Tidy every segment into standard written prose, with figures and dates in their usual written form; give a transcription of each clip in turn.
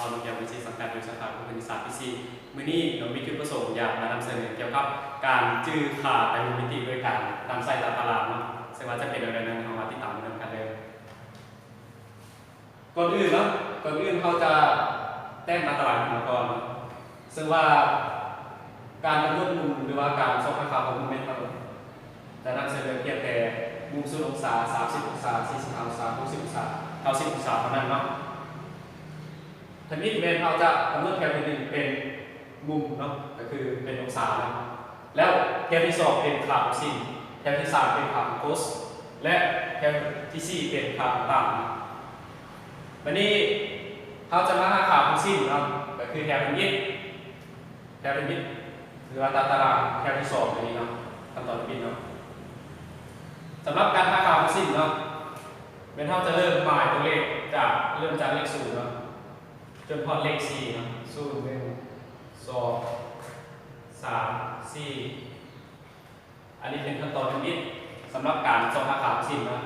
เอาโรงเรียนวิชาสังกัดโดยสาขาคณิตศาสตร์ปี4มื้อนี้เรามีจุดประสงค์อยากมานำเสนอเกี่ยวกับการจื้อค่าไตรมิติด้วยการนำใส่ตารางเนาะซึ่งว่าจะเป็นอะไรนั้นเรามาติดตามกันเลยก่อนอื่นเขาจะแต้มตารางมาก่อนซึ่งว่าการกำหนดมุมหรือว่าการส่งค่าของมุมเมตรจะนำเสนอเพียงแต่มุม0 องศา30 องศา45 องศา60 องศา90 องศาเท่านั้นเนาะทีนี้เมนเราจะกำหนดแถวที่1เป็นมุมเนาะก็คือเป็นองศาแล้วแถวที่2เป็นค่าของsinแถวที่3เป็นค่าของ cos และแถวที่4เป็นค่าของtanวันนี้เราจะมาหาค่าของsinเนาะก็คือแถวที่1หรือว่าตารางแถวที่2นี้เนาะขั้นตอนที่เนาะสำหรับการหาค่าของsinเนาะเป็นเราจะเริ่มหมายตัวเลขเริ่มจากเลข0เนาะจนพอเลข4เนาะ0 1 2 3 4อันนี้เป็นขั้นตอนที่1สำหรับการส่งค่าของsinนะ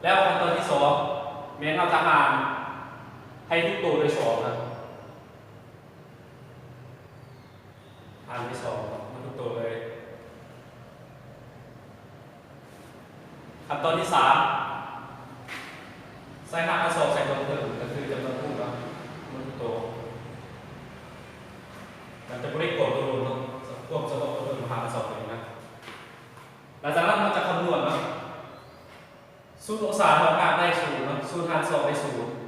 แล้วขั้นตอนที่2เมนเราจะหารให้ทุกตัวด้วย2นะหารด้วย2มาทุกตัวเลยขั้นตอนที่3ใส่หารกับ2ใส่ตัวเพิ่มก็คือจำนวนคู่เนาะมาทุกตัวมันจะไม่ได้กดตัวรวมเนาะรวมสมมติตัวรวมหารกับ2เลยนะหลังจากนั้นเราจะคำนวณเนาะ0 องศาเท่ากับได้0เนาะ0หาร2ได้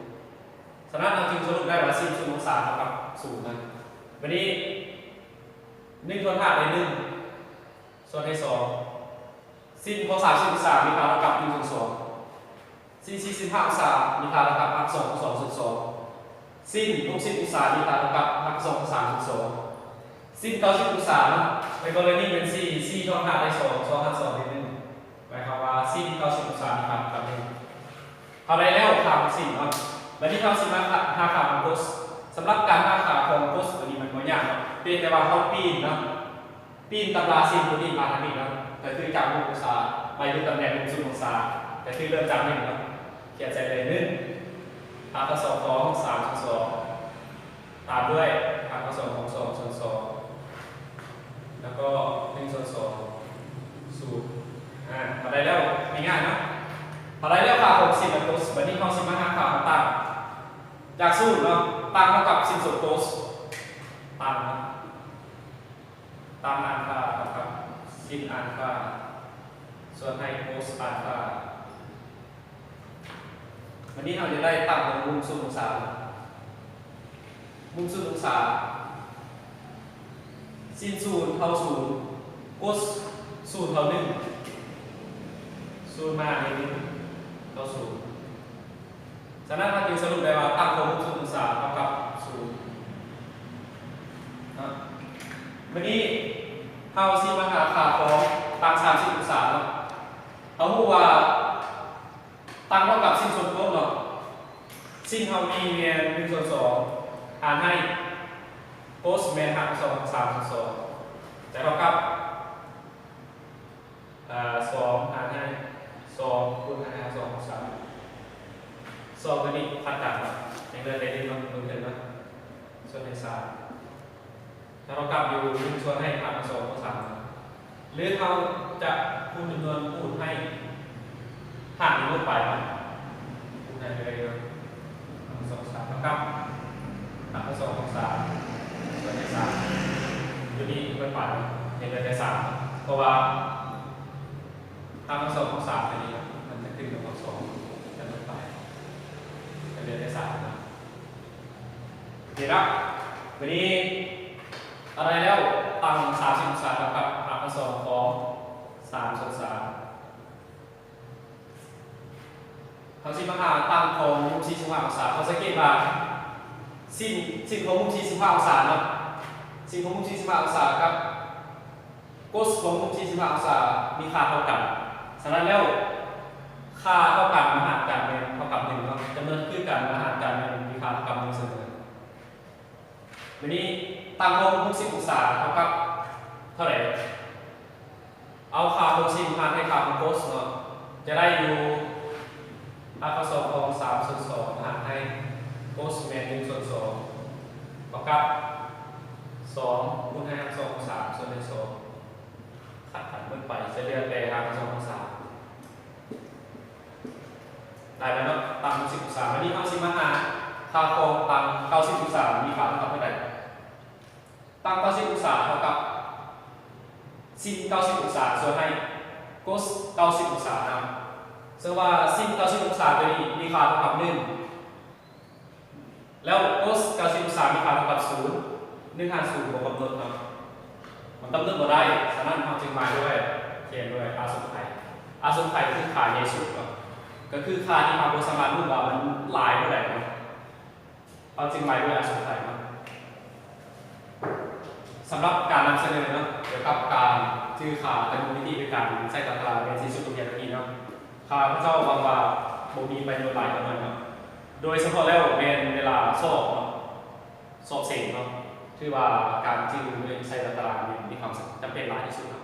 0ฉะนั้นเราจึงสรุปได้ว่าsin0 องศาเท่ากับ0นะวันนี้1ส่วน5ได้1ส่วนได้2sinของ30 องศามีค่าเท่ากับ1 ส่วน2sin45 องศามีค่าเท่ากับ2 ส่วน2ส่วน2sin60 องศามีค่าเท่ากับ2 ส่วน3ส่วน2sin90 องศาในกรณีเป็น4เท่ากับได้2 2หาร2ได้1หมายความว่าsin90 องศามีค่าเท่ากับ1เอาได้แล้วค่าของsinเนาะวันนี้เราสิมาหาค่าของ cos สำหรับการหาค่าของ cos ตัวนี้มันบ่ยากเนาะเพียงแต่ว่าเขาปีนเนาะปีนตำราsinตัวนี้มาทางนี้เนาะก็คือจาก1 องศาไปที่ตำแหน่ง0 องศาก็คือเริ่มจาก1เนาะเขียนใส่เลย1หารกับ2ของ3ส่วน2ตามด้วยหารกับ2ของ2ส่วน2แล้วก็1 ส่วน2สูตรพอได้แล้วง่ายๆเนาะพอได้แล้วค่าของsinกับ cos วันนี้เราสิมาหาค่าของtanจากสูตรเนาะtanเท่ากับsinส่วน cos tanอัลฟาเท่ากับ sin อัลฟาส่วนให้ cos อัลฟาวันนี้เราจะได้ตั้งของมุม0 องศามุม0 องศา sin 0เท่า0 cos 0เท่า1 0มา1เท่า0ฉะนั้นเราจึงสรุปได้ว่าตั้งของมุม0 องศาเท่ากับ0นะวันนี้เราสิมาหาค่าของตั้ง30 องศาเนาะเอาฮู้ว่าตั้งเท่ากับsinส่วน cos เนาะsinเท่ามีเมีย1 ส่วน 2หารให้ cos เมียหารกับ2 3 ส่วน 2จะเท่ากับ2หารให้2คูณหารให้2 3 2ตัวนี้พัดกันอย่างเดินได้ลงเห็นไหมส่วนใน3ถ้าเรากลับอยู่1ส่วนให้หารกับ2 3หรือเราจะคูณจำนวนคูณให้หารลงไปคูณให้เลย2 3เท่ากับหารกับ2 3ส่วนใน3ตัวนี้ไม่ไปอย่างเดินได้3เพราะว่าหารกับ2 3อันนี้มันจะขึ้นกับ2จะลงไปจะเดินได้3นะดีนะวันนี้อะไรแล้วตั้ง30 องศาเท่ากับหารกับ2ของ3 ส่วน 3เขาสิมาหาตั้งของมุม45 องศาเขาสังเกตว่าsinของมุม45 องศาเนาะsinของมุม45 องศาครับ cos ของมุม45 องศามีค่าเท่ากันฉะนั้นแล้วค่าเท่ากันมาหารกันเป็นเท่ากับ1เนาะจำนวนคือกันมาหารกันเป็นมีค่าเท่ากับ1เสมอวันนี้ตั้งของมุม60 องศาเท่ากับเท่าไหร่เอาค่าของsinหารให้ค่าของ cos เนาะจะได้อยู่หารกับ2ของ3 ส่วน 2หารให้ cos เมีย1 ส่วน 2 กับ2คูณ5 2องศาส่วนใน2ขัดเมื่อไปจะเรียกแปลหา2องศาได้แล้วเนาะตั้ง10องศาวันนี้เอา10มาหาค่าโครงตั้ง90องศามีค่าเท่ากับเท่าไหร่ตั้ง90องศาเท่ากับsin 90องศาส่วนให้ cos 90องศานะซึ่งว่า sin 90องศาตัวนี้มีค่าเท่ากับ1แล้ว cos 90องศามีค่าเท่ากับ0 150บวกกับลบเนาะมันต้องเลือกมาได้ฉะนั้นเราจึงมาด้วยเขียนด้วยอาสมไข่อาสมไข่คือค่าใหญ่สุดก็คือค่าที่เราสามารถรู้ว่ามันหลายเท่าไหร่เนาะเราจึงมาด้วยอาสมไข่เนาะสำหรับการนำเสนอเนาะเกี่ยวกับการชื่อค่าแต่วิธีในการใช้ตารางเป็นสี่สุดตรงนี้เนาะข้าพเจ้าหวังว่าบ่มีประโยชน์หลายต่อมันเนาะโดยเฉพาะแล้วเป็นเวลาสอบเนาะสอบเสร็จเนาะคือว่าการชื่อใช้ตารางมีความจำเป็นหลายที่สุดครับ